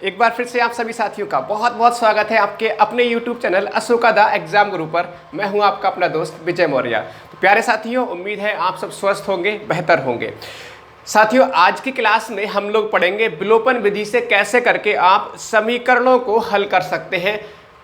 एक बार फिर से आप सभी साथियों का बहुत बहुत स्वागत है आपके अपने YouTube channel Ashoka the exam गुरु पर। मैं हूं आपका अपना दोस्त विजय मौर्य। तो प्यारे साथियों, उम्मीद है आप सब स्वस्थ होंगे, बेहतर होंगे। साथियों, आज की क्लास में हम लोग पढ़ेंगे विलोपन विधि से कैसे करके आप समीकरणों को हल कर सकते हैं।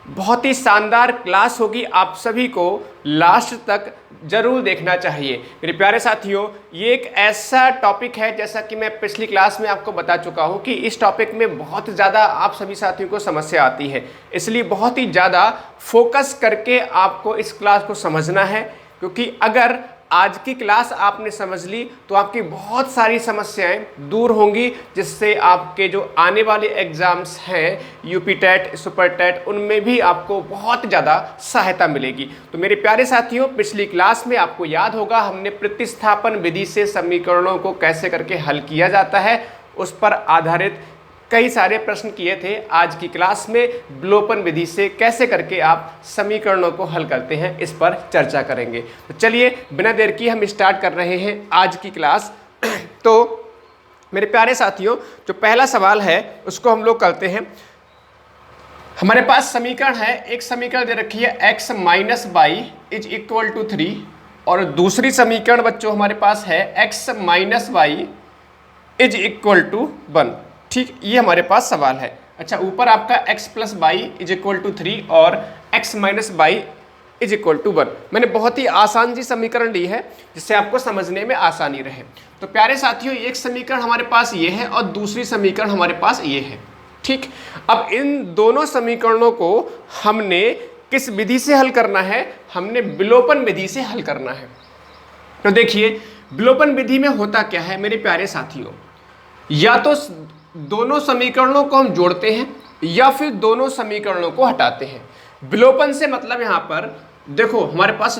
बहुत ही शानदार क्लास होगी, आप सभी को लास्ट तक जरूर देखना चाहिए। मेरे प्यारे साथियों, ये एक ऐसा टॉपिक है, जैसा कि मैं पिछली क्लास में आपको बता चुका हूं कि इस टॉपिक में बहुत ज़्यादा आप सभी साथियों को समस्या आती है, इसलिए बहुत ही ज़्यादा फोकस करके आपको इस क्लास को समझना है। क्योंकि अगर आज की क्लास आपने समझ ली तो आपकी बहुत सारी समस्याएं दूर होंगी, जिससे आपके जो आने वाले एग्जाम्स हैं यूपी टेट, सुपर टेट, उनमें भी आपको बहुत ज़्यादा सहायता मिलेगी। तो मेरे प्यारे साथियों, पिछली क्लास में आपको याद होगा हमने प्रतिस्थापन विधि से समीकरणों को कैसे करके हल किया जाता है उस पर आधारित कई सारे प्रश्न किए थे। आज की क्लास में विलोपन विधि से कैसे करके आप समीकरणों को हल करते हैं इस पर चर्चा करेंगे। तो चलिए बिना देर की हम स्टार्ट कर रहे हैं आज की क्लास। तो मेरे प्यारे साथियों, जो पहला सवाल है उसको हम लोग करते हैं। हमारे पास समीकरण है, एक समीकरण दे रखी है x minus y is equal to 3 और दूसरी समीकरण बच्चों हमारे पास है x minus y is equal to 1। ठीक, ये हमारे पास सवाल है। अच्छा, ऊपर आपका x plus y is equal to 3 और x minus y is equal to 1। मैंने बहुत ही आसान सी समीकरण ली है जिससे आपको समझने में आसानी रहे। तो प्यारे साथियों, एक समीकरण हमारे पास ये है और दूसरी समीकरण हमारे पास ये है। ठीक, अब इन दोनों समीकरणों को हमने किस विधि से हल करना है? हमने विलोपन विधि से हल करना है। तो देखिए, विलोपन विधि में होता क्या है मेरे प्यारे साथियों, या तो दोनों समीकरणों को हम जोड़ते हैं या फिर दोनों समीकरणों को हटाते हैं। विलोपन से मतलब यहाँ पर देखो, हमारे पास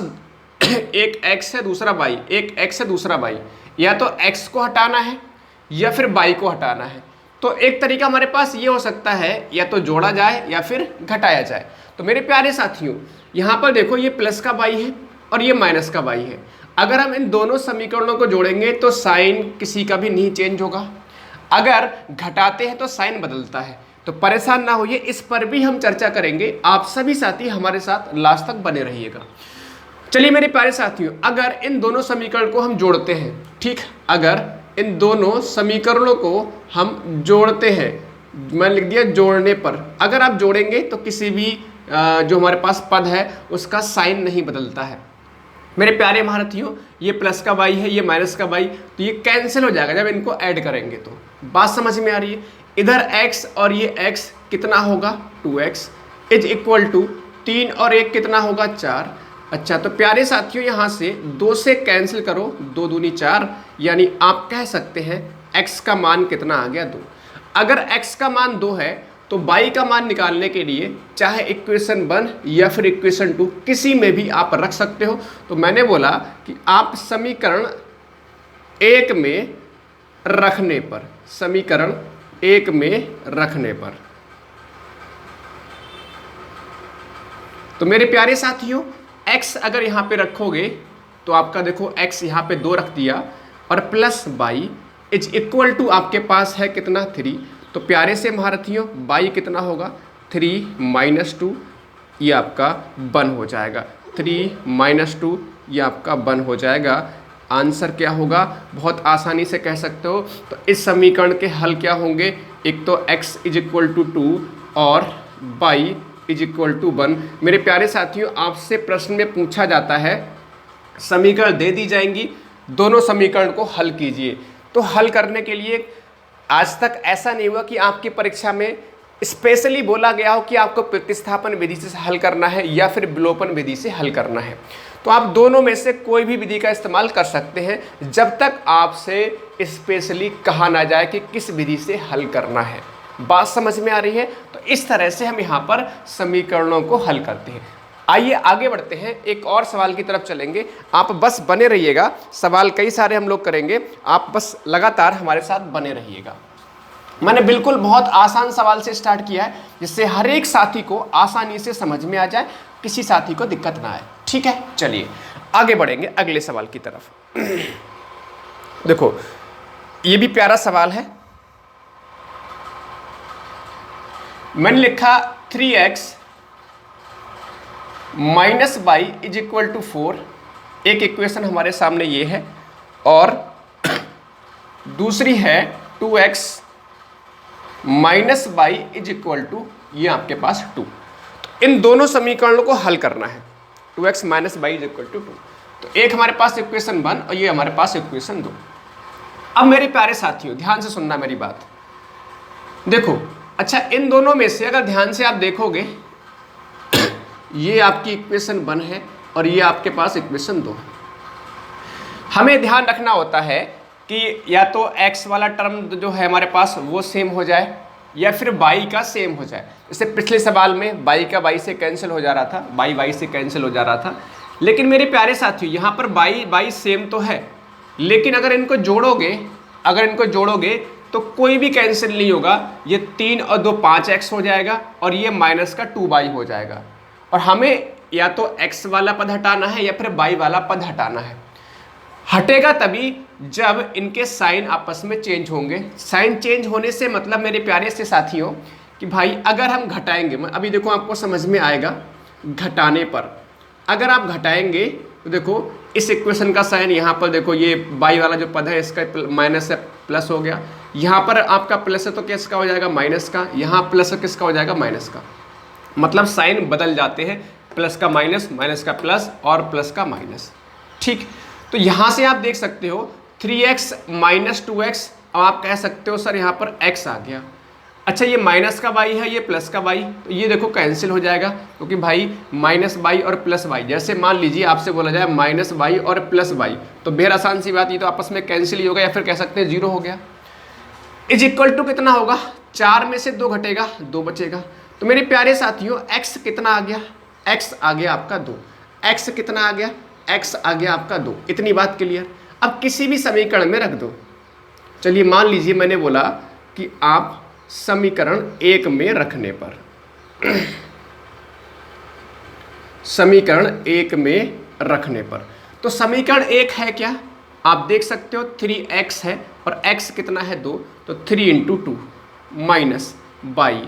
एक x है दूसरा y, एक x है दूसरा y, या तो x को हटाना है या फिर y को हटाना है। तो एक तरीका हमारे पास ये हो सकता है, या तो जोड़ा जाए या फिर घटाया जाए। तो मेरे प्यारे साथियों, यहाँ पर देखो, ये प्लस का y है और ये माइनस का y है। अगर हम इन दोनों समीकरणों को जोड़ेंगे तो साइन किसी का भी नहीं चेंज होगा, अगर घटाते हैं तो साइन बदलता है। तो परेशान ना होइए, इस पर भी हम चर्चा करेंगे। आप सभी साथी हमारे साथ लास्ट तक बने रहिएगा। चलिए मेरे प्यारे साथियों, अगर इन दोनों समीकरण को हम जोड़ते हैं, ठीक, अगर इन दोनों समीकरणों को हम जोड़ते हैं, मैं लिख दिया जोड़ने पर, अगर आप जोड़ेंगे तो किसी भी जो हमारे पास पद है उसका साइन नहीं बदलता है। मेरे प्यारे महारथियों, ये प्लस का y है, ये माइनस का y, तो ये कैंसिल हो जाएगा जब इनको ऐड करेंगे। तो बात समझ में आ रही है? इधर x और ये x कितना होगा 2x इज इक्वल टू 3 और 1 कितना होगा 4। अच्छा, तो प्यारे साथियों, यहाँ से 2 से कैंसिल करो, 2 दूनी 4, यानी आप कह सकते हैं x का मान कितना आ गया 2। अगर x का मान 2 है तो y का मान निकालने के लिए चाहे इक्वेशन 1 या फिर इक्वेशन 2 किसी में भी आप रख सकते हो। तो मैंने बोला कि आप समीकरण 1 में रखने पर, समीकरण 1 में रखने पर, तो मेरे प्यारे साथियों, x अगर यहाँ पे रखोगे तो आपका देखो x यहाँ पे 2 रख दिया और plus y is equal to आपके पास है कितना 3। तो प्यारे से महारथियों, y कितना होगा 3 माइनस 2, ये आपका 1 हो जाएगा। 3 माइनस 2 ये आपका 1 हो जाएगा। आंसर क्या होगा बहुत आसानी से कह सकते हो। तो इस समीकरण के हल क्या होंगे? एक तो x इज इक्वल टू 2 और y इज इक्वल टू 1। मेरे प्यारे साथियों, आपसे प्रश्न में पूछा जाता है, समीकरण दे दी जाएंगी, दोनों समीकरण को हल कीजिए। तो हल करने के लिए आज तक ऐसा नहीं हुआ कि आपकी परीक्षा में स्पेशली बोला गया हो कि आपको प्रतिस्थापन विधि से हल करना है या फिर विलोपन विधि से हल करना है। तो आप दोनों में से कोई भी विधि का इस्तेमाल कर सकते हैं, जब तक आपसे स्पेशली कहा ना जाए कि किस विधि से हल करना है। बात समझ में आ रही है? तो इस तरह से हम यहाँ पर समीकरणों को हल करते हैं। आइए आगे बढ़ते हैं, एक और सवाल की तरफ चलेंगे। आप बस बने रहिएगा, सवाल कई सारे हम लोग करेंगे, आप बस लगातार हमारे साथ बने रहिएगा। मैंने बिल्कुल बहुत आसान सवाल से स्टार्ट किया है, जिससे हर एक साथी को आसानी से समझ में आ जाए, किसी साथी को दिक्कत ना आए। ठीक है, चलिए आगे बढ़ेंगे अगले सवाल की तरफ। देखो, ये भी प्यारा सवाल है। मैंने लिखा 3x minus y is equal to 4, एक इक्वेशन हमारे सामने ये है, और दूसरी है 2x minus y is equal to ये आपके पास 2। तो इन दोनों समीकरणों को हल करना है, 2x minus y is equal to 2। तो एक हमारे पास इक्वेशन 1 और ये हमारे पास इक्वेशन 2। अब मेरे प्यारे साथियों ध्यान से सुनना मेरी बात, देखो अच्छा इन दोनों में से अगर ध्यान से आप देखोगे ये आपकी इक्वेशन 1 है और ये आपके पास इक्वेशन 2 है। हमें ध्यान रखना होता है कि या तो x वाला टर्म जो है हमारे पास वो सेम हो जाए या फिर y का सेम हो जाए। जैसे पिछले सवाल में y का y से कैंसिल हो जा रहा था, y से कैंसिल हो जा रहा था, लेकिन मेरे प्यारे साथियों यहाँ पर y सेम तो है, लेकिन अगर इनको जोड़ोगे तो कोई भी कैंसिल नहीं होगा। ये 3 और 2 5x हो जाएगा और ये माइनस का 2y हो जाएगा। और हमें या तो x वाला पद हटाना है या फिर y वाला पद हटाना है। हटेगा तभी जब इनके साइन आपस में चेंज होंगे। साइन चेंज होने से मतलब मेरे प्यारे से साथियों कि भाई अगर हम घटाएंगे, अभी देखो आपको समझ में आएगा घटाने पर, अगर आप घटाएंगे तो देखो इस इक्वेशन का साइन यहाँ पर देखो ये y वाला जो पद है इसका माइनस से प्लस हो गया, यहाँ पर आपका प्लस है तो किसका हो जाएगा माइनस का, यहाँ प्लस है किसका हो जाएगा माइनस का। मतलब साइन बदल जाते हैं, प्लस का माइनस, माइनस का प्लस और प्लस का माइनस। ठीक, तो यहाँ से आप देख सकते हो 3x माइनस 2x। अब आप कह सकते हो सर यहाँ पर x आ गया, अच्छा ये माइनस का y है ये प्लस का y, तो ये देखो कैंसिल हो जाएगा क्योंकि भाई माइनस y और प्लस y, जैसे मान लीजिए आपसे बोला जाए माइनस y और प्लस y, तो बेहद आसान सी बात, ये तो आपस में कैंसिल ही होगा या फिर कह सकते हैं 0 हो गया। इज इक्वल टू कितना होगा, 4 में से 2 घटेगा 2 बचेगा। तो मेरे प्यारे साथियों x कितना आ गया, x आ गया आपका 2, x कितना आ गया, x आ गया आपका 2। इतनी बात क्लियर। अब किसी भी समीकरण में रख दो। चलिए मान लीजिए मैंने बोला कि आप समीकरण 1 में रखने पर समीकरण 1 में रखने पर, तो समीकरण 1 है क्या, आप देख सकते हो 3x है और x कितना है 2, तो 3 into 2 minus y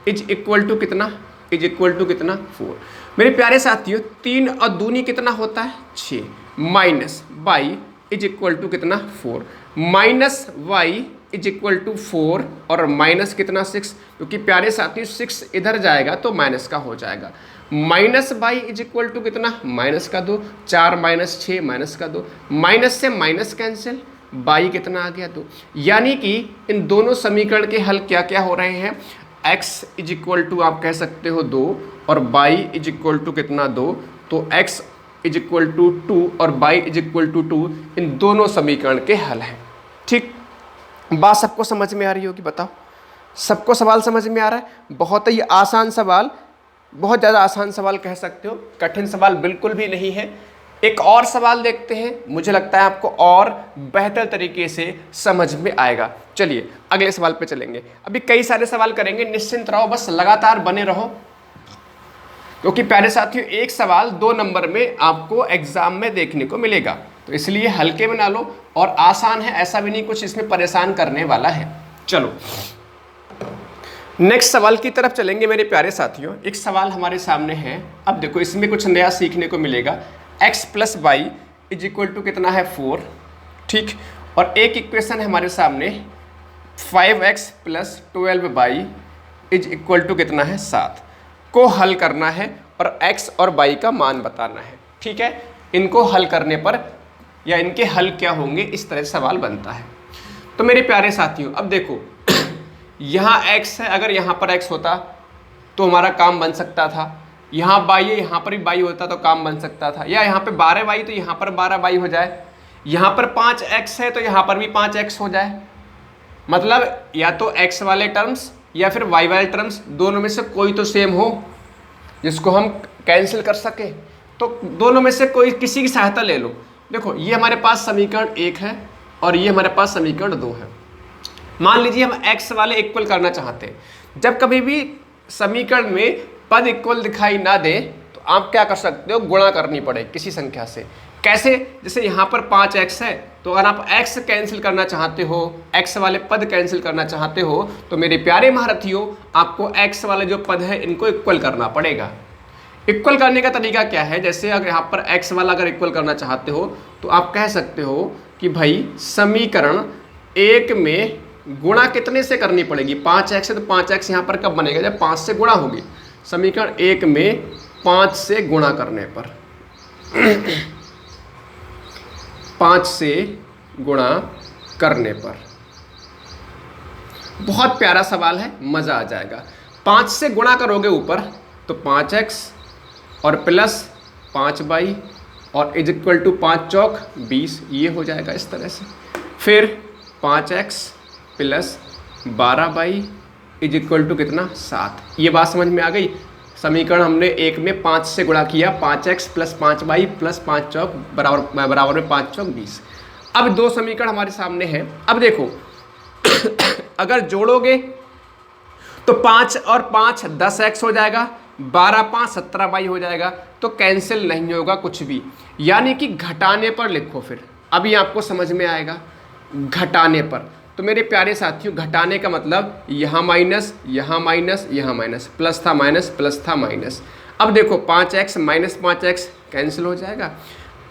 is equal to कितना, इज इक्वल टू कितना 4। मेरे प्यारे साथियों 3 और दूनी कितना होता है 6, minus y is equal to कितना 4, minus y is equal to 4 और माइनस कितना 6, क्योंकि प्यारे साथियों 6 इधर जाएगा तो माइनस का हो जाएगा। Minus y is equal to कितना माइनस का 2, 4 माइनस 6 माइनस का 2, माइनस से माइनस कैंसिल, बाई कितना आ गया 2। यानी कि इन दोनों समीकरण के हल क्या क्या हो रहे हैं, x इज इक्वल टू आप कह सकते हो 2 और y इज इक्वल टू कितना 2, तो x इज इक्वल टू 2 और y इज इक्वल टू 2, इन दोनों समीकरण के हल हैं। ठीक, बात सबको समझ में आ रही होगी, बताओ सबको सवाल समझ में आ रहा है। बहुत ही आसान सवाल, बहुत ज़्यादा आसान सवाल कह सकते हो, कठिन सवाल बिल्कुल भी नहीं है। एक और सवाल देखते हैं, मुझे लगता है आपको और बेहतर तरीके से समझ में आएगा। चलिए अगले सवाल पे चलेंगे। अभी कई सारे सवाल करेंगे, निश्चिंत रहो, बस लगातार बने रहो, क्योंकि प्यारे साथियों एक सवाल 2 नंबर में आपको एग्जाम में देखने को मिलेगा, तो इसलिए हल्के में ना लो। और आसान है, ऐसा भी नहीं कुछ इसमें परेशान करने वाला है। चलो नेक्स्ट सवाल की तरफ चलेंगे मेरे प्यारे साथियों। एक सवाल हमारे सामने है, अब देखो इसमें कुछ नया सीखने को मिलेगा। x plus y is equal to कितना है 4, ठीक, और एक इक्वेशन है हमारे सामने 5x plus 12y is equal to कितना है 7 को हल करना है और x और y का मान बताना है। ठीक है, इनको हल करने पर या इनके हल क्या होंगे, इस तरह से सवाल बनता है। तो मेरे प्यारे साथियों अब देखो यहाँ x है, अगर यहाँ पर x होता तो हमारा काम बन सकता था, यहाँ y है यहाँ पर भी y होता तो काम बन सकता था, या यहाँ पे 12y तो यहाँ पर 12y हो जाए, यहाँ पर 5x है तो यहाँ पर भी 5x हो जाए। मतलब या तो x वाले टर्म्स या फिर y वाले टर्म्स, दोनों में से कोई तो सेम हो जिसको हम कैंसिल कर सके, तो दोनों में से कोई किसी की सहायता ले लो। देखो ये हमारे पास समीकरण 1 है और ये हमारे पास समीकरण 2 है। मान लीजिए हम x वाले इक्वल करना चाहते हैं। जब कभी भी समीकरण में पद इक्वल दिखाई ना दे तो आप क्या कर सकते हो, गुणा करनी पड़े किसी संख्या से। कैसे, जैसे यहाँ पर 5x है, तो अगर आप x कैंसिल करना चाहते हो, x वाले पद कैंसिल करना चाहते हो, तो मेरे प्यारे महारथियों आपको x वाले जो पद है इनको इक्वल करना पड़ेगा। इक्वल करने का तरीका क्या है, जैसे अगर यहाँ पर x वाला अगर इक्वल करना चाहते हो तो आप कह सकते हो कि भाई समीकरण 1 में गुणा कितने से करनी पड़ेगी, 5x है, तो 5x यहाँ पर कब बनेगा, जब 5 से गुणा होगी। समीकरण 1 में 5 से गुणा करने पर 5 से गुणा करने पर, बहुत प्यारा सवाल है, मज़ा आ जाएगा। 5 से गुणा करोगे ऊपर तो 5x और प्लस 5y और इज इक्वल टू 5 चौक 20, ये हो जाएगा इस तरह से। फिर 5x plus 12y is equal to कितना, 7। ये बात समझ में आ गई। समीकरण हमने 1 में 5 से गुणा किया, 5x प्लस 5y प्लस 5 चौक बराबर में 5 चौक 20। अब दो समीकरण हमारे सामने हैं। अब देखो अगर जोड़ोगे तो 5 और 5 10x हो जाएगा, 12 5 17y हो जाएगा, तो कैंसिल नहीं होगा कुछ भी, यानी कि घटाने पर लिखो। फिर अभी आपको समझ में आएगा घटाने पर। तो मेरे प्यारे साथियों घटाने का मतलब यहाँ माइनस, यहाँ माइनस, यहाँ माइनस, प्लस था माइनस, प्लस था माइनस। अब देखो 5x माइनस 5x कैंसिल हो जाएगा,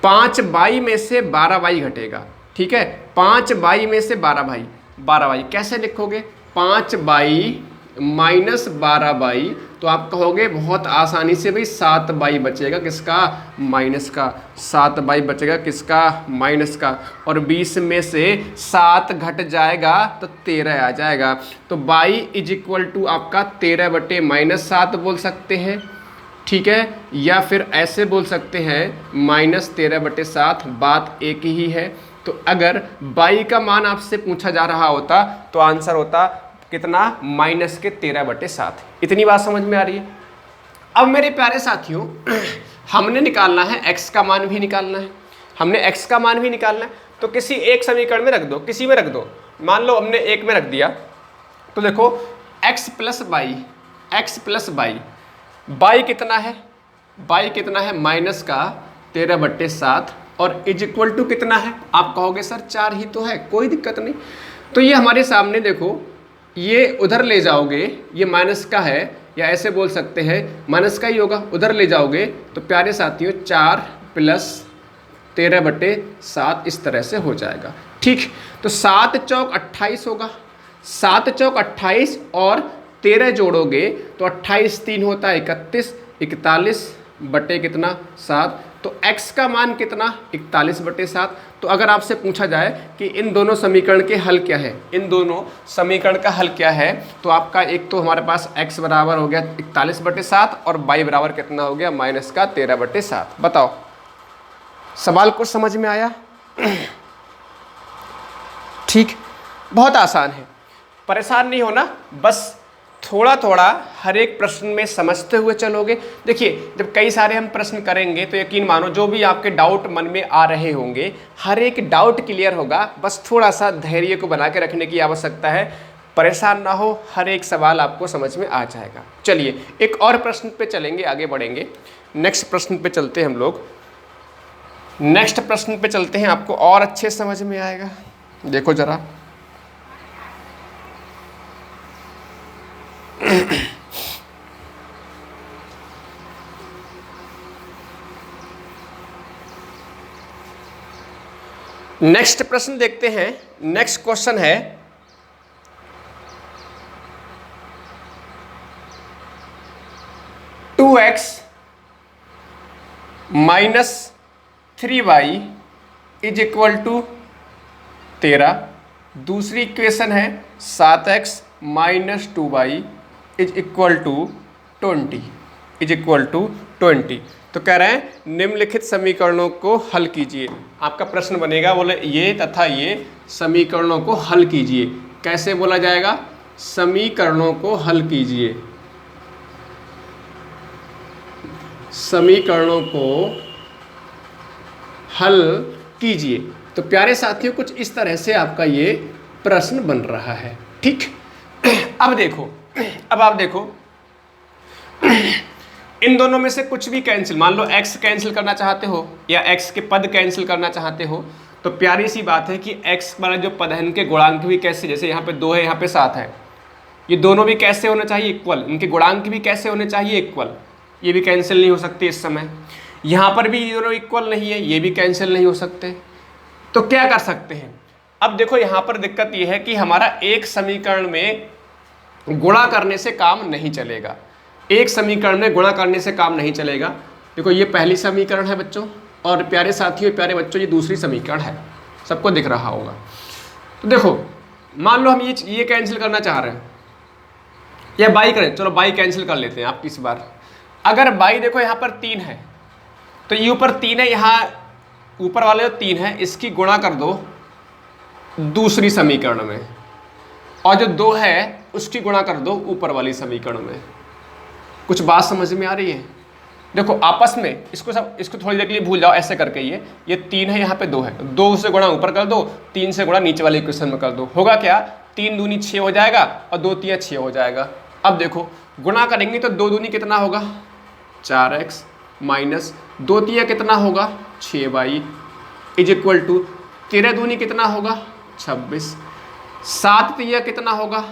5y में से 12y घटेगा, ठीक है, 5y में से 12y कैसे लिखोगे, 5y माइनस 12y, तो आप कहोगे बहुत आसानी से भाई 7y बचेगा, किसका, माइनस का, 7y बचेगा किसका, माइनस का, और 20 में से 7 घट जाएगा तो 13 आ जाएगा। तो y इज इक्वल टू आपका 13 बटे माइनस 7 बोल सकते हैं, ठीक है, या फिर ऐसे बोल सकते हैं माइनस 13 बटे 7, बात एक ही है। तो अगर y का मान आपसे पूछा जा रहा होता तो आंसर होता कितना, माइनस के 13 बटे 7। इतनी बात समझ में आ रही है। अब मेरे प्यारे साथियों हमने निकालना है x का मान भी निकालना है, हमने x का मान भी निकालना है। तो किसी एक समीकरण में रख दो, किसी में रख दो, मान लो हमने एक में रख दिया, तो देखो x प्लस बाई, बाई कितना है, बाई कितना है, माइनस का 13 बट्टे 7, और इज इक्वल टू कितना है, आप कहोगे सर 4 ही तो है, कोई दिक्कत नहीं। तो ये हमारे सामने देखो, ये उधर ले जाओगे, ये माइनस का है, या ऐसे बोल सकते हैं माइनस का ही होगा, उधर ले जाओगे तो प्यारे साथियों 4 प्लस 13 बटे 7 इस तरह से हो जाएगा, ठीक। तो 7 चौक 28 होगा, 7 चौक 28 और 13 जोड़ोगे तो 28 3 होता है 31, 41 बटे कितना 7, तो x का मान कितना, 41 बटे 7। तो अगर आपसे पूछा जाए कि इन दोनों समीकरण के हल क्या है, इन दोनों समीकरण का हल क्या है, तो आपका एक तो हमारे पास x बराबर हो गया 41 बटे 7 और y बराबर कितना हो गया, माइनस का 13 बटे 7। बताओ सवाल कुछ समझ में आया? ठीक, बहुत आसान है, परेशान नहीं होना, बस थोड़ा थोड़ा हर एक प्रश्न में समझते हुए चलोगे। देखिए जब कई सारे हम प्रश्न करेंगे तो यकीन मानो जो भी आपके डाउट मन में आ रहे होंगे हर एक डाउट क्लियर होगा, बस थोड़ा सा धैर्य को बना के रखने की आवश्यकता है, परेशान ना हो, हर एक सवाल आपको समझ में आ जाएगा। चलिए एक और प्रश्न पे चलेंगे, आगे बढ़ेंगे, नेक्स्ट प्रश्न पे चलते हैं हम लोग, नेक्स्ट प्रश्न पे चलते हैं, आपको और अच्छे समझ में आएगा। देखो जरा नेक्स्ट प्रश्न देखते हैं। नेक्स्ट क्वेश्चन है 2x minus 3y is equal to 13। दूसरी इक्वेशन है 7x minus 2y is equal to 20, is equal to 20। तो कह रहे हैं निम्नलिखित समीकरणों को हल कीजिए। आपका प्रश्न बनेगा, बोले ये तथा ये समीकरणों को हल कीजिए। कैसे बोला जाएगा, समीकरणों को हल कीजिए, समीकरणों को हल कीजिए। तो प्यारे साथियों कुछ इस तरह से आपका ये प्रश्न बन रहा है, ठीक। अब देखो, अब आप देखो इन दोनों में से कुछ भी कैंसिल, मान लो x कैंसिल करना चाहते हो या x के पद कैंसिल करना चाहते हो, तो प्यारी सी बात है कि x वाला जो पद है इनके गुणांक भी कैसे, जैसे यहाँ पे 2 है यहाँ पे 7 है, ये दोनों भी कैसे होने चाहिए, इक्वल। इनके गुणांक भी कैसे होने चाहिए, इक्वल। ये भी कैंसिल नहीं हो सकते इस समय। यहाँ पर भी ये दोनों इक्वल नहीं है, ये भी कैंसिल नहीं हो सकते। तो क्या कर सकते हैं, अब देखो यहाँ पर दिक्कत ये है कि हमारा एक समीकरण में गुणा करने से काम नहीं चलेगा। एक समीकरण में गुणा करने से काम नहीं चलेगा। देखो ये पहली समीकरण है बच्चों, और प्यारे साथियों प्यारे बच्चों ये दूसरी समीकरण है, सबको दिख रहा होगा। तो देखो मान लो हम ये कैंसिल करना चाह रहे हैं, या बाई करें, चलो बाई कैंसिल कर लेते हैं आप इस बार। अगर बाई देखो यहाँ पर 3 है, तो ये ऊपर 3 है, यहाँ ऊपर वाले जो 3 है इसकी गुणा कर दो दूसरी समीकरण में, और जो 2 है उसकी गुणा कर दो ऊपर वाली समीकरण में। कुछ बात समझ में आ रही है? देखो आपस में इसको थोड़ी देर के लिए भूल जाओ, ऐसे करके ये 3 है, यहाँ पे 2 है, 2 से गुणा ऊपर कर दो, 3 से गुणा नीचे वाले इक्वेशन में कर दो। होगा क्या, 3 दूनी 6 हो जाएगा और 2 तिया 6 हो जाएगा। अब देखो गुणा करेंगे तो 2 दूनी कितना होगा 4x माइनस 2 तिया कितना होगा 6y इज इक्वल टू 13 दूनी कितना होगा 26, 7 तिया कितना होगा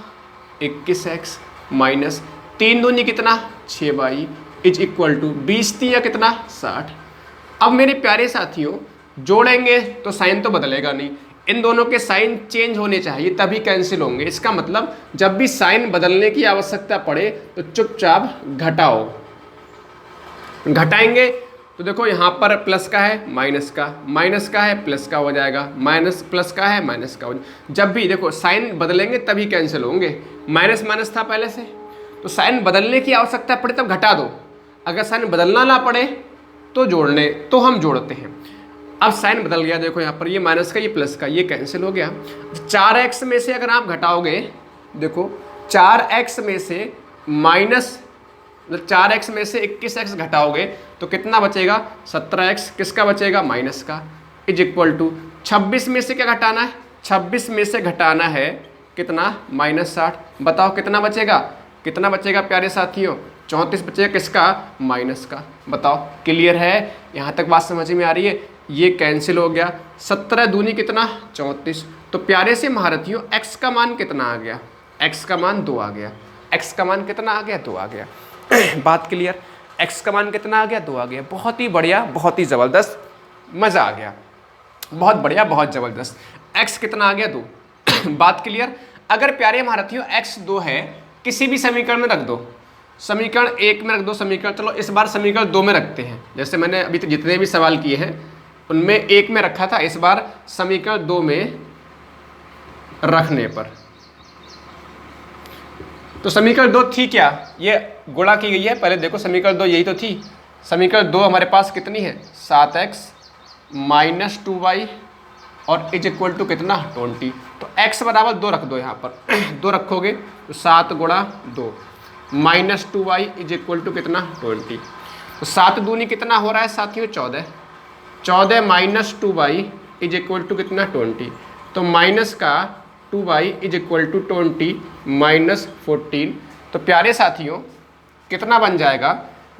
21x माइनस 3 दूनी कितना 6y इज इक्वल टू 20 तिया कितना 60। अब मेरे प्यारे साथियों जोड़ेंगे तो साइन तो बदलेगा नहीं, इन दोनों के साइन चेंज होने चाहिए तभी कैंसिल होंगे। इसका मतलब जब भी साइन बदलने की आवश्यकता पड़े तो चुपचाप घटाओ। घटाएंगे तो देखो यहाँ पर प्लस का है माइनस का, माइनस का है प्लस का हो जाएगा, माइनस प्लस का है माइनस का हो जाएगा। जब भी देखो साइन बदलेंगे तभी कैंसिल होंगे। माइनस माइनस था पहले से, तो साइन बदलने की आवश्यकता पड़े तब घटा दो, अगर साइन बदलना ना पड़े तो जोड़ने तो हम जोड़ते हैं। अब साइन बदल गया, देखो यहाँ पर ये माइनस का ये प्लस का, ये कैंसिल हो गया। 4x में से अगर आप घटाओगे, देखो 4x में से माइनस 4x में से 21x घटाओगे तो कितना बचेगा 17x, किसका बचेगा माइनस का, इज इक्वल टू 26 में से क्या घटाना है, 26 में से घटाना है कितना -60। बताओ कितना बचेगा, कितना बचेगा प्यारे साथियों 34 बचेगा, किसका माइनस का। बताओ क्लियर है, यहाँ तक बात समझ में आ रही है? ये कैंसिल हो गया, 17 दूनी कितना 34। तो प्यारे से महारथियों x का मान कितना आ गया, x का मान 2 आ गया, x का मान कितना आ गया 2 आ गया। बात क्लियर, x का मान कितना आ गया 2 आ गया। बहुत ही बढ़िया, बहुत ही ज़बरदस्त, मज़ा आ गया, बहुत बढ़िया, बहुत ज़बरदस्त। x कितना आ गया 2। बात क्लियर। अगर प्यारे महारथियों x 2 है, किसी भी समीकरण में रख दो, समीकरण 1 में रख दो, समीकरण, चलो इस बार समीकरण 2 में रखते हैं। जैसे मैंने अभी तक जितने भी सवाल किए हैं उनमें 1 में रखा था, इस बार समीकरण 2 में रखने पर तो समीकरण 2 थी क्या, ये गुणा की गई है। पहले देखो समीकरण 2 यही तो थी। समीकरण 2 हमारे पास कितनी है 7x माइनस 2y और इज इक्वल टू कितना 20। तो x बराबर 2 रख दो, यहाँ पर 2 रखोगे तो 7 गुणा 2 minus 2y is equal to कितना 20। तो 7 दूनी कितना हो रहा है साथियों 14, 14 minus 2y is equal to कितना 20। तो माइनस का 2y is equal to 20 minus 14। तो प्यारे साथियों कितना बन जाएगा,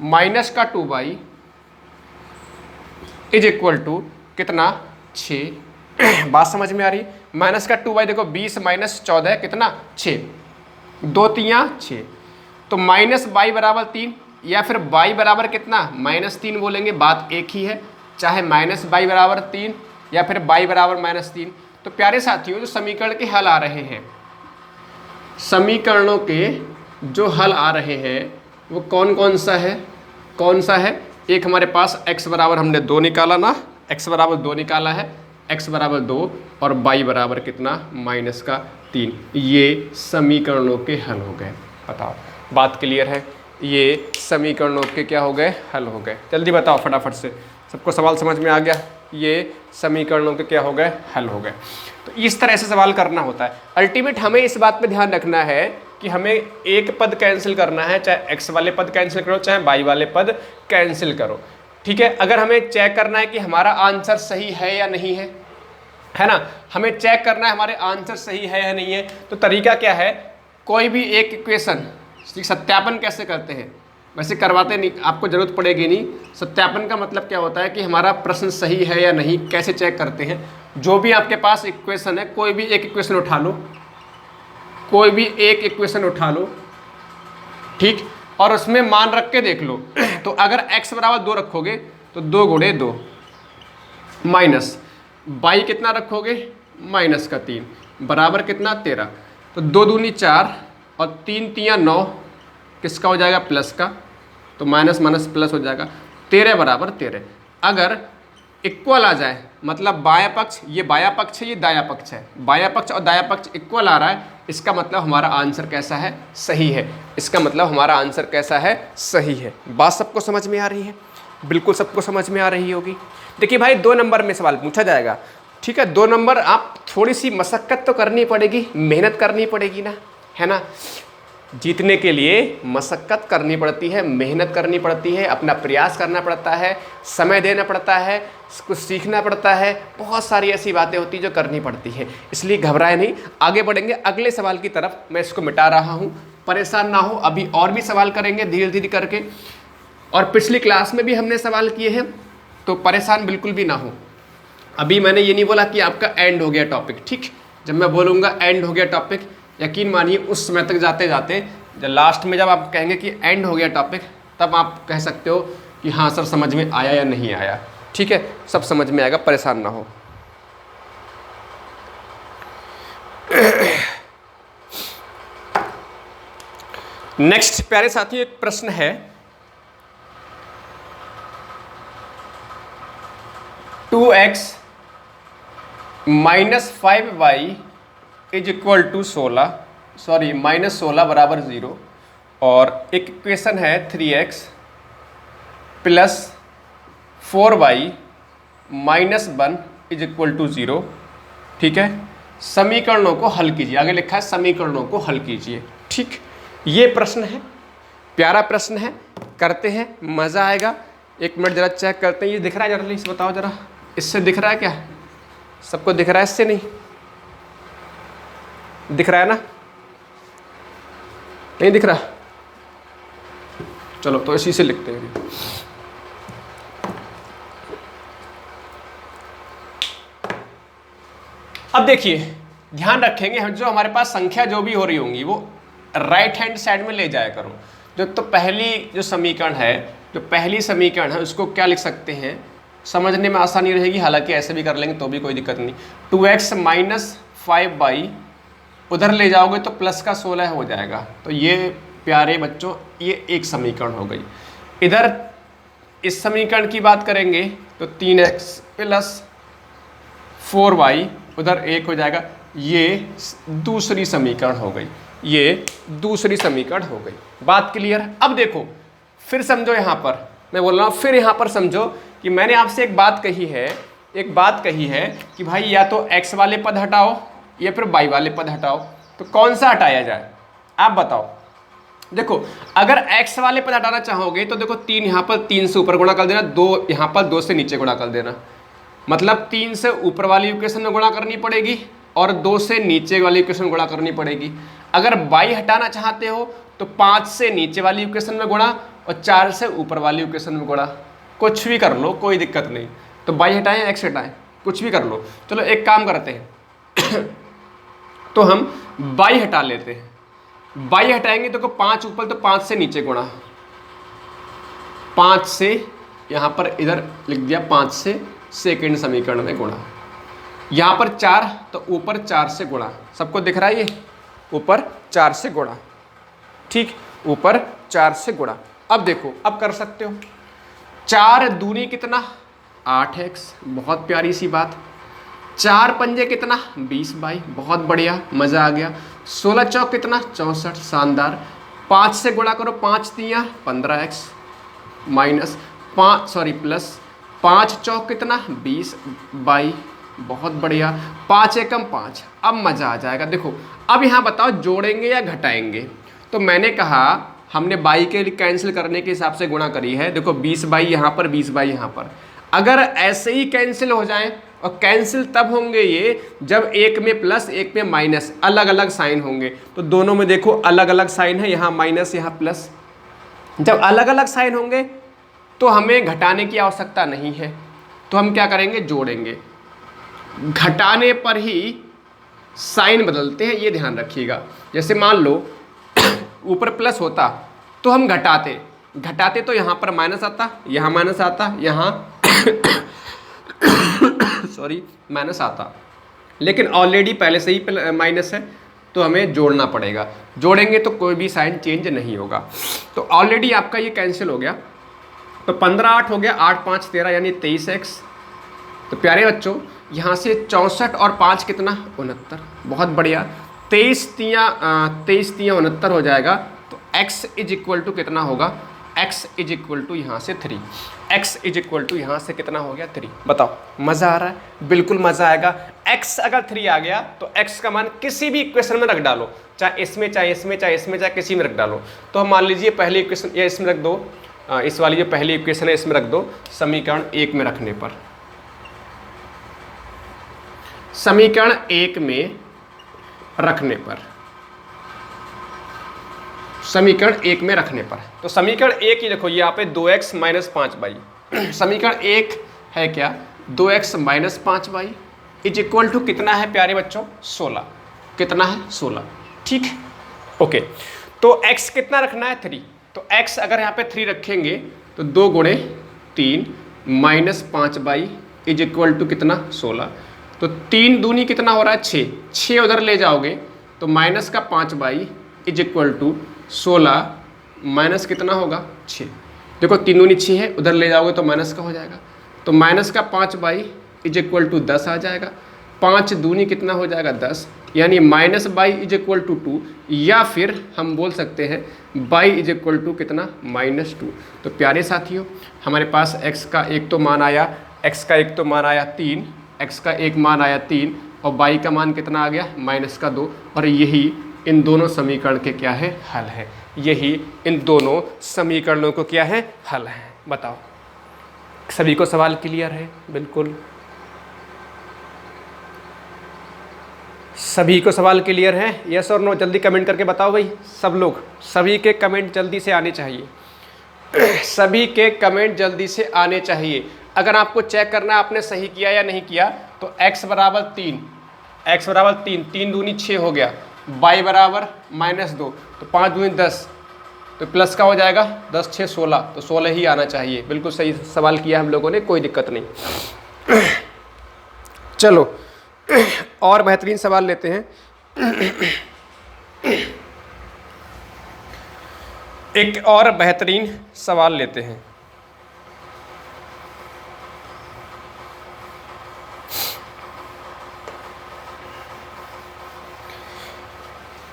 माइनस का 2y इज इक्वल टू कितना 6। बात समझ में आ रही? माइनस का 2y देखो 20 माइनस 14 कितना 6, 2 तियाँ 6। तो माइनस y बराबर 3 या फिर y बराबर कितना -3 बोलेंगे, बात एक ही है, चाहे माइनस y बराबर 3 या फिर y बराबर -3। तो प्यारे साथियों जो समीकरण के हल आ रहे हैं, समीकरणों के जो हल आ रहे हैं वो कौन कौन सा है, कौन सा है? एक हमारे पास x बराबर हमने 2 निकाला ना, x बराबर 2 निकाला है, x बराबर 2 और y बराबर कितना -3। ये समीकरणों के हल हो गए। बताओ बात क्लियर है? ये समीकरणों के क्या हो गए, हल हो गए। जल्दी बताओ फटाफट से, सबको सवाल समझ में आ गया? ये समीकरणों के क्या हो गए, हल हो गए। तो इस तरह से सवाल करना होता है। अल्टीमेट हमें इस बात पे ध्यान रखना है कि हमें एक पद कैंसिल करना है, चाहे x वाले पद कैंसिल करो चाहे y वाले पद कैंसिल करो, ठीक है। अगर हमें चेक करना है कि हमारा आंसर सही है या नहीं है ना, हमें चेक करना है हमारे आंसर सही है या नहीं है, तो तरीका क्या है, कोई भी एक इक्वेशन सत्यापन कैसे करते हैं, वैसे करवाते नहीं, आपको ज़रूरत पड़ेगी नहीं। सत्यापन का मतलब क्या होता है कि हमारा प्रश्न सही है या नहीं, कैसे चेक करते हैं। जो भी आपके पास इक्वेशन है, कोई भी एक इक्वेशन उठा लो, कोई भी एक इक्वेशन उठा लो, ठीक, और उसमें मान रख के देख लो। तो अगर x बराबर 2 रखोगे तो 2 गुणे 2 माइनस y कितना रखोगे, माइनस का 3 बराबर कितना 13। तो 2 दूनी 4 और 3 तियाँ 9, किसका हो जाएगा, प्लस का। तो माइनस माइनस प्लस हो जाएगा, 13 बराबर 13। अगर इक्वल आ जाए, मतलब बायां पक्ष, ये बायां पक्ष है, ये दायां पक्ष है, बायां पक्ष और दायां पक्ष इक्वल आ रहा है, इसका मतलब हमारा आंसर कैसा है, सही है। इसका मतलब हमारा आंसर कैसा है, सही है। बात सबको समझ में आ रही है, बिल्कुल सबको समझ में आ रही होगी। देखिए भाई 2 नंबर में सवाल पूछा जाएगा, ठीक है। 2 नंबर आप थोड़ी सी मशक्कत तो करनी पड़ेगी, मेहनत करनी पड़ेगी ना, है ना। जीतने के लिए मशक्कत करनी पड़ती है, मेहनत करनी पड़ती है, अपना प्रयास करना पड़ता है, समय देना पड़ता है, कुछ सीखना पड़ता है, बहुत सारी ऐसी बातें होती हैं जो करनी पड़ती है। इसलिए घबराए नहीं, आगे बढ़ेंगे अगले सवाल की तरफ। मैं इसको मिटा रहा हूँ, परेशान ना हो, अभी और भी सवाल करेंगे धीरे धीरे करके। और पिछली क्लास में भी हमने सवाल किए हैं, तो परेशान बिल्कुल भी ना हो। अभी मैंने ये नहीं बोला कि आपका एंड हो गया टॉपिक, ठीक। जब मैं बोलूँगा एंड हो गया टॉपिक, यकीन मानिए उस समय तक जाते जाते, जब लास्ट में जब आप कहेंगे कि एंड हो गया टॉपिक, तब आप कह सकते हो कि हाँ सर समझ में आया या नहीं आया, ठीक है। सब समझ में आएगा, परेशान ना हो। नेक्स्ट प्यारे साथियों, एक प्रश्न है, two x minus 5y is equal to 16 minus 16 बराबर 0, और एक इक्वेशन है 3x plus 4y minus 1 is equal to 0, ठीक है। समीकरणों को हल कीजिए, आगे लिखा है समीकरणों को हल कीजिए, ठीक। ये प्रश्न है, प्यारा प्रश्न है, करते हैं, मज़ा आएगा। 1 मिनट जरा चेक करते हैं, ये दिख रहा है, जरा प्लीज बताओ जरा, इससे दिख रहा है क्या, सबको दिख रहा है, इससे नहीं दिख रहा है ना, नहीं दिख रहा, चलो तो इसी से लिखते हैं। अब देखिए, ध्यान रखेंगे हम, जो हमारे पास संख्या जो भी हो रही होंगी वो राइट हैंड साइड में ले जाया करो। जो तो पहली जो समीकरण है, जो पहली समीकरण है, उसको क्या लिख सकते हैं, समझने में आसानी रहेगी, हालांकि ऐसे भी कर लेंगे तो भी कोई दिक्कत नहीं। 2x माइनस 5y उधर ले जाओगे तो प्लस का 16 हो जाएगा। तो ये प्यारे बच्चों, ये एक समीकरण हो गई। इधर इस समीकरण की बात करेंगे तो 3x प्लस 4y उधर 1 हो जाएगा, ये दूसरी समीकरण हो गई, ये दूसरी समीकरण हो गई। बात क्लियर है। अब देखो, फिर समझो, यहाँ पर मैं बोल रहा हूँ, फिर यहाँ पर समझो कि मैंने आपसे एक बात कही है कि भाई या तो x वाले पद हटाओ या फिर y वाले पद हटाओ, तो कौन सा हटाया जाए, आप बताओ। देखो, अगर x वाले पद हटाना चाहोगे तो देखो 3 यहाँ पर 3 से ऊपर गुणा कर देना, 2 यहाँ पर 2 से नीचे गुणा कर देना, मतलब 3 से ऊपर वाली इक्वेशन में गुणा करनी पड़ेगी और 2 से नीचे वाली इक्वेशन में गुणा करनी पड़ेगी। अगर y हटाना चाहते हो तो 5 से नीचे वाली इक्वेशन में गुणा और 4 से ऊपर वाली इक्वेशन में गुणा, कुछ भी कर लो, कोई दिक्कत नहीं। तो y हटाएं x हटाएं, कुछ भी कर लो। चलो एक काम करते हैं तो हम y हटा लेते हैं। y हटाएंगे तो 5 ऊपर, तो 5 से नीचे गुणा, 5 से यहाँ पर इधर लिख दिया, 5 से सेकंड समीकरण में गुणा, यहाँ पर 4 तो ऊपर 4 से गुणा, सबको दिख रहा है, ये ऊपर 4 से गुणा, ठीक, ऊपर 4 से गुणा। अब देखो, अब कर सकते हो, 4 दूनी कितना 8x, बहुत प्यारी सी बात। 4 पंजे कितना 20y, बहुत बढ़िया, मज़ा आ गया। 16 चौक कितना 64, शानदार। 5 से गुणा करो, 5 तियाँ 15x माइनस 5 प्लस 5 चौक कितना 20y, बहुत बढ़िया। 5 एकम 5, अब मज़ा आ जाएगा। देखो अब यहाँ बताओ जोड़ेंगे या घटाएंगे, तो मैंने कहा हमने बाई के लिए कैंसिल करने के हिसाब से गुणा करी है। देखो 20y यहाँ पर, 20y यहाँ पर, अगर ऐसे ही कैंसिल हो जाए, और कैंसिल तब होंगे ये जब एक में प्लस एक में माइनस, अलग अलग साइन होंगे। तो दोनों में देखो अलग अलग साइन है, यहाँ माइनस यहाँ प्लस, जब अलग अलग साइन होंगे तो हमें घटाने की आवश्यकता नहीं है, तो हम क्या करेंगे, जोड़ेंगे। घटाने पर ही साइन बदलते हैं, ये ध्यान रखिएगा। जैसे मान लो ऊपर प्लस होता तो हम घटाते तो यहाँ पर माइनस आता, यहाँ माइनस आता, यहाँ सॉरी माइनस आता, लेकिन ऑलरेडी पहले से ही माइनस है तो हमें जोड़ना पड़ेगा। जोड़ेंगे तो कोई भी साइन चेंज नहीं होगा। तो ऑलरेडी आपका ये कैंसिल हो गया, तो 15 8 हो गया, 8 5 13 यानी 23x। तो प्यारे बच्चों यहाँ से 64 और 5 कितना, 69। बहुत बढ़िया, 23 तियाँ 69 हो जाएगा। तो x इज इक्वल टू कितना होगा, x इज इक्वल टू यहाँ से 3, x इज इक्वल टू यहाँ से कितना हो गया, 3। बताओ मज़ा आ रहा है, बिल्कुल मज़ा आएगा। x अगर 3 आ गया तो x का मान किसी भी इक्वेशन में रख डालो, चाहे इसमें चाहे इसमें चाहे इसमें चाहे किसी में रख डालो। तो हम मान लीजिए पहली इक्वेशन या इसमें रख दो, इस वाली जो पहली इक्वेशन है इसमें रख दो, समीकरण 1 में रखने पर, समीकरण 1 में रखने पर, समीकरण 1 में रखने पर, तो समीकरण 1 ही देखो यहाँ पे 2x माइनस 5y। समीकरण 1 है क्या, 2x minus 5y is equal to कितना है प्यारे बच्चों, 16। कितना है, 16। ठीक है, ओके। तो x कितना रखना है, 3। तो x अगर यहाँ पे 3 रखेंगे तो 2 गुणे 3 minus 5y is equal to कितना, 16। तो 3 दूनी कितना हो रहा है, 6। 6 उधर ले जाओगे तो माइनस का 5y is equal to 16 minus कितना होगा, 6। देखो 3 दूनी 6 है, उधर ले जाओगे तो माइनस का हो जाएगा। तो माइनस का 5y इज इक्वल टू 10 आ जाएगा। 5 दूनी कितना हो जाएगा, 10, यानी minus y is equal to 2, या फिर हम बोल सकते हैं बाई इज इक्वल टू कितना, -2। तो प्यारे साथियों हमारे पास x का एक तो मान आया, x का एक तो मान आया 3, x का एक मान आया 3, और y का मान कितना आ गया, -2। और यही इन दोनों समीकरण के क्या है, हल है। यही इन दोनों समीकरणों को क्या है, हल है। बताओ सभी को सवाल क्लियर है, बिल्कुल सभी को सवाल क्लियर है, यस और नो, जल्दी कमेंट करके बताओ भाई सब लोग। सभी के कमेंट जल्दी से आने चाहिए, सभी के कमेंट जल्दी से आने चाहिए। अगर आपको चेक करना है आपने सही किया या नहीं किया, तो x बराबर 3, x बराबर 3, 3 दूनी 6 हो गया, y बराबर -2, तो 5 दूनी 10, तो प्लस का हो जाएगा, 10 6 16, तो 16 ही आना चाहिए। बिल्कुल सही सवाल किया हम लोगों ने, कोई दिक्कत नहीं। चलो और बेहतरीन सवाल लेते हैं। एक और बेहतरीन सवाल लेते हैं।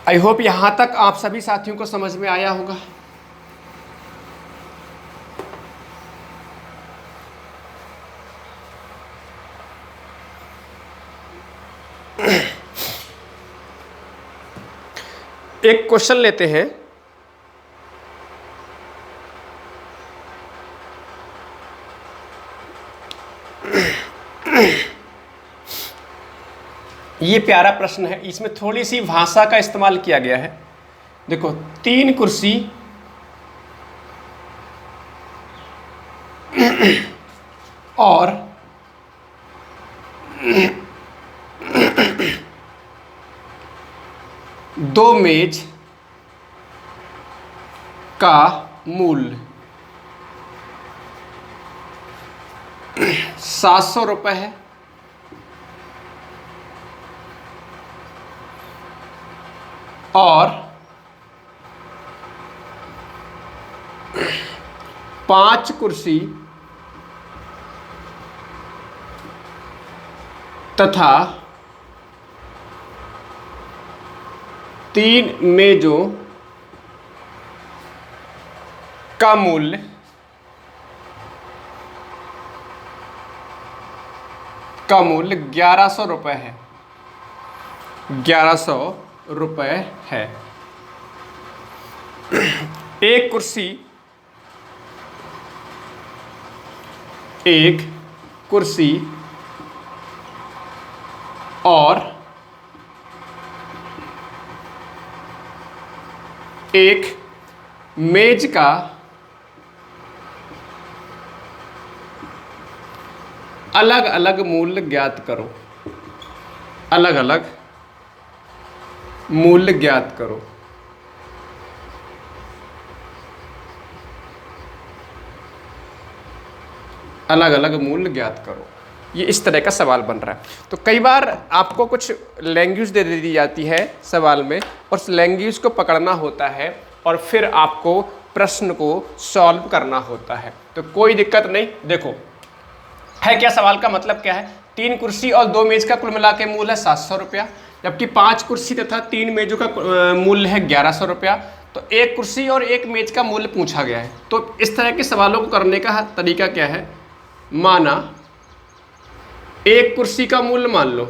आई होप यहां तक आप सभी साथियों को समझ में आया होगा। एक क्वेश्चन लेते हैं। ये प्यारा प्रश्न है, इसमें थोड़ी सी भाषा का इस्तेमाल किया गया है। देखो 3 कुर्सी और 2 मेज का मूल्य 700 रुपये है, और 5 कुर्सी तथा 3 मेजों का मूल्य 1100 रुपये है। 1100 रुपये है। एक कुर्सी और एक मेज का अलग अलग मूल्य ज्ञात करो, अलग अलग मूल्य ज्ञात करो। अलग अलग मूल्य ज्ञात करो, ये इस तरह का सवाल बन रहा है। तो कई बार आपको कुछ लैंग्वेज दे दी जाती है सवाल में, और उस लैंग्वेज को पकड़ना होता है और फिर आपको प्रश्न को सॉल्व करना होता है। तो कोई दिक्कत नहीं। देखो है क्या, सवाल का मतलब क्या है, 3 कुर्सी और 2 मेज का कुल मिला के मूल्य है 700 रुपया, जबकि 5 कुर्सी तथा 3 मेजों का मूल्य है 1100 रुपया। तो 1 कुर्सी और 1 मेज का मूल्य पूछा गया है। तो इस तरह के सवालों को करने का तरीका क्या है, माना 1 कुर्सी का मूल्य मान लो,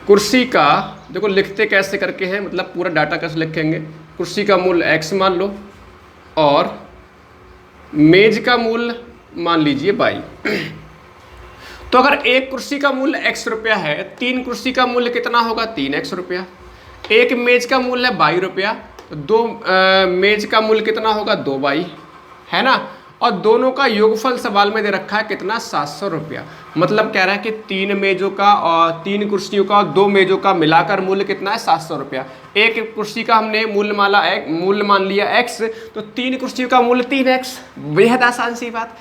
कुर्सी का देखो लिखते कैसे करके हैं, मतलब पूरा डाटा कैसे लिखेंगे, कुर्सी का मूल्य x मान लो और मेज का मूल्य मान लीजिए y। तो अगर 1 कुर्सी का मूल्य x रुपया है, 3 कुर्सी का मूल्य कितना होगा 3x रुपया, 1 मेज का मूल्य है y रुपया, तो 2 मेज का मूल्य कितना होगा 2y, है ना। और दोनों का योगफल सवाल में दे रखा है कितना 700 रुपया। मतलब कह रहा है कि 3 मेजों का और 3 कुर्सियों का और 2 मेजों का मिलाकर मूल्य कितना है 700 रुपया। 1 कुर्सी का हमने मूल्य मान लिया x, तो 3 कुर्सियों का मूल्य 3x, बेहद आसान सी बात।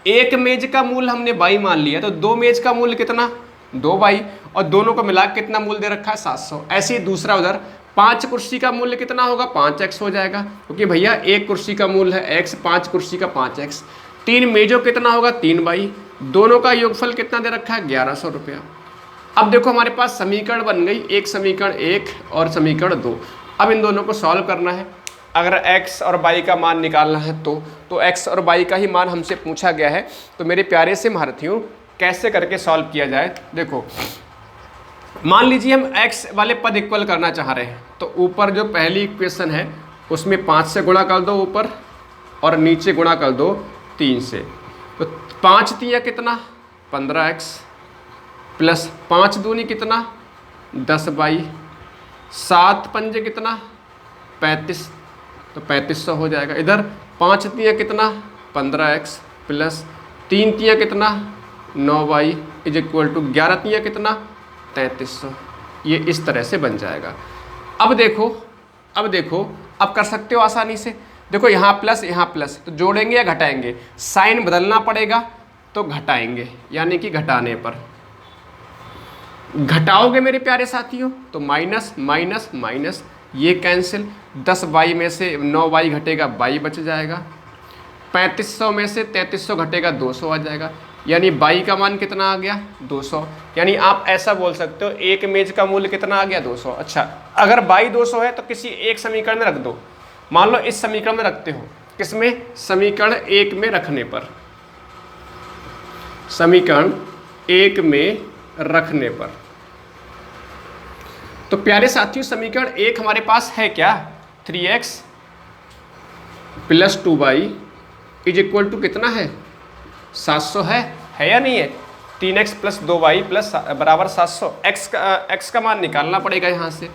1 मेज का मूल्य हमने y मान लिया, तो 2 मेज का मूल्य कितना 2y, और दोनों को मिलाकर कितना मूल्य दे रखा है 700। ऐसे ही दूसरा उधर 5 कुर्सी का मूल्य कितना होगा 5x हो जाएगा, क्योंकि भैया 1 कुर्सी का मूल्य है x, 5 कुर्सी का 5x। 3 मेजों कितना होगा 3y, दोनों का योगफल कितना दे रखा है 1100 रुपया। अब देखो हमारे पास समीकरण बन गई, एक समीकरण 1 और समीकरण 2। अब इन दोनों को सॉल्व करना है। अगर x और y का मान निकालना है तो x और y का ही मान हमसे पूछा गया है। तो मेरे प्यारे से महारथियों कैसे करके सॉल्व किया जाए, देखो मान लीजिए हम x वाले पद इक्वल करना चाह रहे हैं, तो ऊपर जो पहली इक्वेशन है उसमें 5 से गुणा कर दो ऊपर, और नीचे गुणा कर दो 3 से। तो 5 तिया कितना 15x, प्लस 5 दूनी कितना 10y, 7 पंजे कितना 35, तो 3500 हो जाएगा। इधर 5 तिया कितना 15x, प्लस 3 तिया कितना 9y इज इक्वल टू 11 तिया कितना 3300। ये इस तरह से बन जाएगा। अब देखो अब कर सकते हो आसानी से। देखो यहाँ प्लस, तो जोड़ेंगे या घटाएंगे, साइन बदलना पड़ेगा तो घटाएंगे, यानी कि घटाने पर घटाओगे मेरे प्यारे साथियों तो माइनस माइनस माइनस, ये कैंसिल, 10y में से 9y घटेगा y बच जाएगा, 3500 में से 3300 घटेगा 200 आ जाएगा, यानी y का मान कितना आ गया 200। यानी आप ऐसा बोल सकते हो एक मेज का मूल्य कितना आ गया 200। अच्छा, अगर y 200 है तो किसी एक समीकरण में रख दो। मान लो इस समीकरण में रखते हो, किसमें, समीकरण 1 में रखने पर, समीकरण 1 में रखने पर। तो प्यारे साथियों समीकरण 1 हमारे पास है क्या 3x plus 2y is equal to कितना है 700 है या नहीं है। 3x प्लस 2y प्लस बराबर 700। x का मान निकालना पड़ेगा यहाँ से,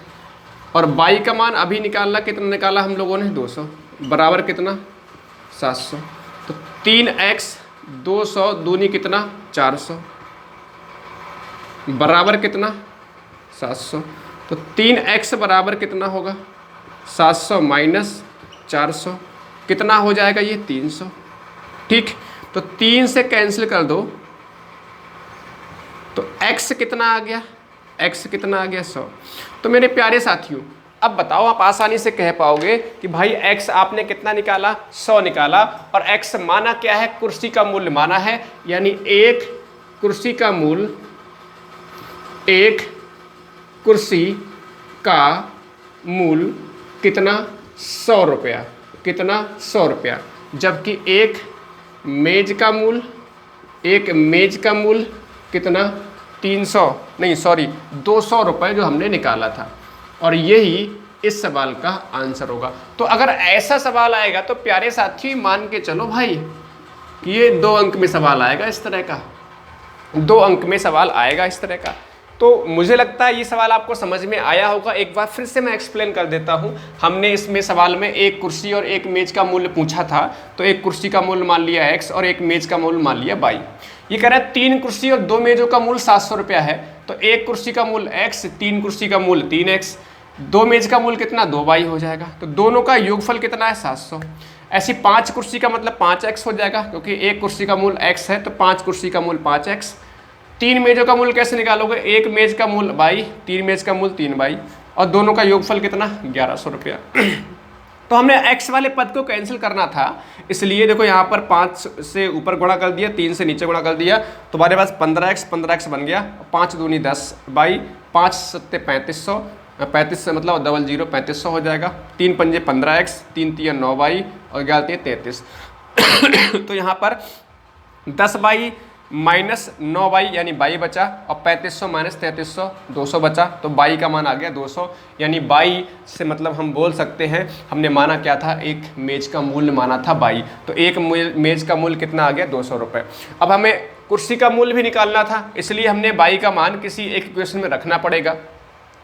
और y का मान अभी निकालना, कितना निकाला हम लोगों ने 200, बराबर कितना 700। तो 3x 200 दूनी कितना 400, बराबर कितना 700। तो 3x बराबर कितना होगा 700 माइनस 400, कितना हो जाएगा ये 300। ठीक, तो 3 से कैंसिल कर दो, तो x कितना आ गया, x कितना आ गया 100। तो मेरे प्यारे साथियों अब बताओ, आप आसानी से कह पाओगे कि भाई x आपने कितना निकाला 100 निकाला, और x माना क्या है, कुर्सी का मूल्य माना है, यानी एक कुर्सी का मूल्य, एक कुर्सी का मूल्य कितना 100 रुपया, कितना 100 रुपया, जबकि एक मेज का मूल्य, एक मेज का मूल्य कितना 200 रुपये जो हमने निकाला था। और यही इस सवाल का आंसर होगा। तो अगर ऐसा सवाल आएगा तो प्यारे साथी मान के चलो भाई कि ये 2 अंक में सवाल आएगा, इस तरह का 2 अंक में सवाल आएगा इस तरह का। तो मुझे लगता है ये सवाल आपको समझ में आया होगा। एक बार फिर से मैं एक्सप्लेन कर देता हूँ। हमने इसमें सवाल में एक कुर्सी और एक मेज का मूल्य पूछा था, तो एक कुर्सी का मूल्य मान लिया x और एक मेज का मूल्य मान लिया y। ये कह रहा है 3 कुर्सी और 2 मेजों का मूल्य 700 रुपया है, तो एक कुर्सी का मूल्य x, 3 कुर्सी का मूल्य 3x, 2 मेज का मूल्य कितना 2y हो जाएगा। तो दोनों का योगफल कितना है 700। ऐसी 5 कुर्सी का मतलब 5x हो जाएगा, क्योंकि एक कुर्सी का मूल्य x है तो 5 कुर्सी का मूल्य 5x। 3 मेजों का मूल्य कैसे निकालोगे, एक मेज का मूल्य y, 3 मेज का मूल्य 3y, और दोनों का योगफल कितना 1100 रुपया। तो हमने x वाले पद को कैंसिल करना था, इसलिए देखो यहाँ पर 5 से ऊपर गुणा कर दिया, 3 से नीचे गुणा कर दिया, तो हमारे पास 15x बन गया, 5 दूनी 10 बाई 5 सत्ते 3500, 35 से मतलब 00 3500 हो जाएगा। 3 पंजे 15x, 3 तिया 9y और 11 तिया 33। तो यहाँ पर 10y माइनस 9y यानी y बचा, और 3500 माइनस 3300 200 बचा, तो y का मान आ गया 200। यानी y से मतलब हम बोल सकते हैं, हमने माना क्या था, एक मेज का मूल्य माना था y, तो एक मेज का मूल्य कितना आ गया 200 रुपये। अब हमें कुर्सी का मूल्य भी निकालना था, इसलिए हमने y का मान किसी एक इक्वेशन में रखना पड़ेगा।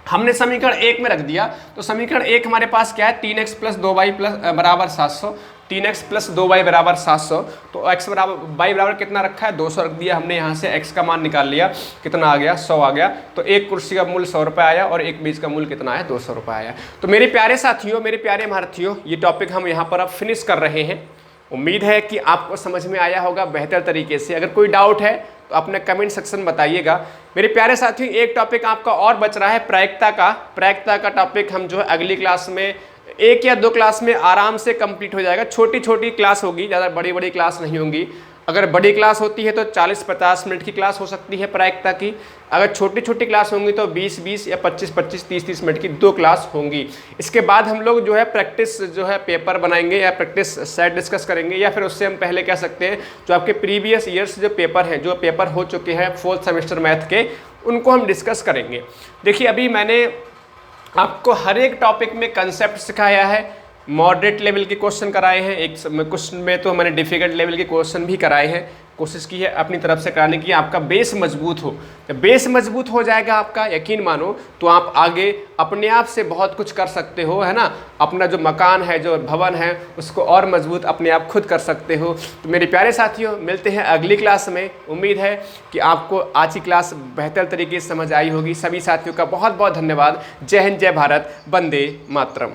हमने समीकरण 1 में रख दिया, तो समीकरण 1 हमारे पास क्या है, 3x प्लस 2y प्लस बराबर 700, 3x प्लस 2y बराबर 700, तो x बराबर y बराबर कितना रखा है 200 रख दिया हमने। यहाँ से x का मान निकाल लिया, कितना आ गया 100 आ गया। तो एक कुर्सी का मूल्य 100 रुपये आया और एक मेज का मूल्य कितना आया 200 रुपये आया। तो मेरे प्यारे साथियों, मेरे प्यारे महारथियों, ये टॉपिक हम यहाँ पर अब फिनिश कर रहे हैं। उम्मीद है कि आपको समझ में आया होगा बेहतर तरीके से। अगर कोई डाउट है तो अपने कमेंट सेक्शन में बताइएगा। मेरे प्यारे साथियों, एक टॉपिक आपका और बच रहा है प्रायिकता का। प्रायिकता का टॉपिक हम जो है अगली क्लास में 1 या 2 क्लास में आराम से कंप्लीट हो जाएगा। छोटी छोटी क्लास होगी, ज़्यादा बड़ी बड़ी क्लास नहीं होंगी। अगर बड़ी क्लास होती है तो 40-50 मिनट की क्लास हो सकती है प्रायिकता की। अगर छोटी छोटी क्लास होंगी तो 20-20 या 25-25, 30-30 मिनट की 2 क्लास होंगी। इसके बाद हम लोग जो है प्रैक्टिस जो है पेपर बनाएंगे या प्रैक्टिस सेट डिस्कस करेंगे, या फिर उससे हम पहले कह सकते हैं जो आपके प्रीवियस ईयर्स जो पेपर हैं, जो पेपर हो चुके हैं 4th सेमेस्टर मैथ के, उनको हम डिस्कस करेंगे। देखिए, अभी मैंने आपको हर एक टॉपिक में कंसेप्ट सिखाया है। मॉडरेट लेवल के क्वेश्चन कराए हैं, एक क्वेश्चन में तो मैंने डिफिकल्ट लेवल के क्वेश्चन भी कराए हैं। कोशिश की है अपनी तरफ से कराने की, आपका बेस मजबूत हो। जब बेस मजबूत हो जाएगा आपका, यकीन मानो, तो आप आगे अपने आप से बहुत कुछ कर सकते हो, है ना। अपना जो मकान है, जो भवन है, उसको और मजबूत अपने आप खुद कर सकते हो। तो मेरे प्यारे साथियों, मिलते हैं अगली क्लास में। उम्मीद है कि आपको आज की क्लास बेहतर तरीके से समझ आई होगी। सभी साथियों का बहुत बहुत धन्यवाद। जय हिंद, जय भारत, वंदे मातरम।